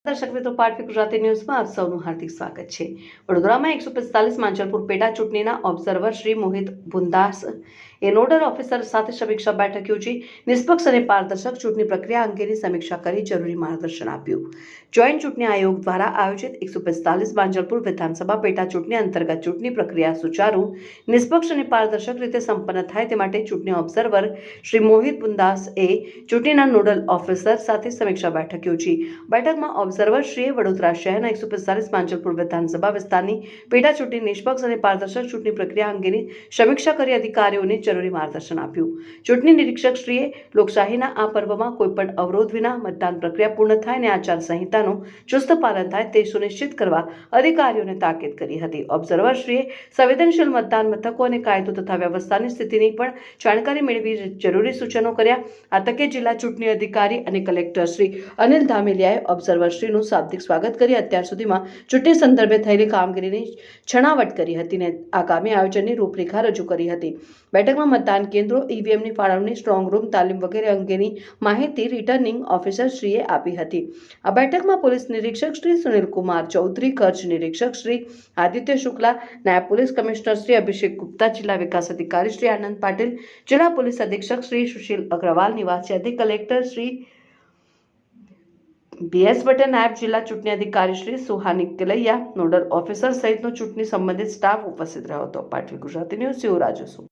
દર્શક મિત્રો, પાટવી ગુજરાતી ન્યૂઝમાં આપ સૌનું હાર્દિક સ્વાગત છે। વડોદરામાં 145 માંજલપુર પેટા ચૂંટણીના ઓબ્ઝર્વર શ્રી મોહિત બુંદાસ એ નોડલ ઓફિસર સાથે સમીક્ષા બેઠક યોજી નિષ્પક્ષ અને પારદર્શક ચૂંટણી પ્રક્રિયા અંગેની સમીક્ષા કરી જરૂરી માર્ગદર્શન આપ્યું। જોઈન્ટ ચૂંટણી આયોગ દ્વારા આયોજિત 145 માંજલપુર વિધાનસભા પેટા ચૂંટણી અંતર્ગત ચૂંટણી પ્રક્રિયા સુચારુ, નિષ્પક્ષ અને પારદર્શક રીતે સંપન્ન થાય તે માટે ચૂંટણી ઓબ્ઝર્વર શ્રી મોહિત બુંદાસ એ ચૂંટણીના નોડલ ઓફિસર સાથે સમીક્ષા બેઠક યોજી। બેઠકમાં ઓબ્ઝર્વરશ્રીએ વડોદરા શહેરના 145 માંજલપુર વિધાનસભા વિસ્તારની પેટા ચૂંટણી નિષ્પક્ષ અને પારદર્શક ચૂંટણી પ્રક્રિયા અંગેની સમીક્ષા કરી અધિકારીઓને જરૂરી માર્ગદર્શન આપ્યું। ચૂંટણી નિરીક્ષકશ્રીએ લોકશાહીના આ પર્વમાં કોઈપણ અવરોધ વિના મતદાન પ્રક્રિયા પૂર્ણ થાય અને આચાર સંહિતાનું ચુસ્ત પાલન થાય તે સુનિશ્ચિત કરવા અધિકારીઓને તાકીદ કરી હતી। ઓબ્ઝર્વરશ્રીએ સંવેદનશીલ મતદાન મથકો અને કાયદો તથા વ્યવસ્થાની સ્થિતિની પણ જાણકારી મેળવી જરૂરી સૂચનો કર્યા। આ તકે જિલ્લા ચૂંટણી અધિકારી અને કલેક્ટર શ્રી અનિલ ધામેલિયાએ ઓબ્ઝર્વરશ્રીનું શાબ્દિક સ્વાગત કરી અત્યાર સુધીમાં ચૂંટણી સંદર્ભે થયેલી કામગીરીની છણાવટ કરી હતી અને આગામી આયોજનની રૂપરેખા રજૂ કરી હતી। બેઠકમાં મતદાન કેન્દ્રો, ઈવીએમની ફાળવણી, સ્ટ્રોંગ રૂમ, તાલીમ વગેરે અંગેની માહિતી રિટર્નિંગ ઓફિસરશ્રીએ આપી હતી। આ બેઠકમાં પોલીસ નિરીક્ષક શ્રી સુનિલકુમાર ચૌધરી, ખર્ચ નિરીક્ષક શ્રી આદિત્ય શુક્લા, નાયબ પોલીસ કમિશનર શ્રી અભિષેક ગુપ્તા, જિલ્લા વિકાસ અધિકારી શ્રી આનંદ પાટીલ, જિલ્લા પોલીસ અધિક્ષક શ્રી સુશીલ અગ્રવાલ, નિવાસી અધિક કલેક્ટર શ્રી BS પટેલ, નાયબ જિલ્લા ચૂંટણી અધિકારી શ્રી સુહાની કેલૈયા, નોડલ ઓફિસર સહિતનો ચૂંટણી સંબંધિત સ્ટાફ ઉપસ્થિત રહ્યો હતો। પાટવી ગુજરાતી ન્યૂઝ રાજુ।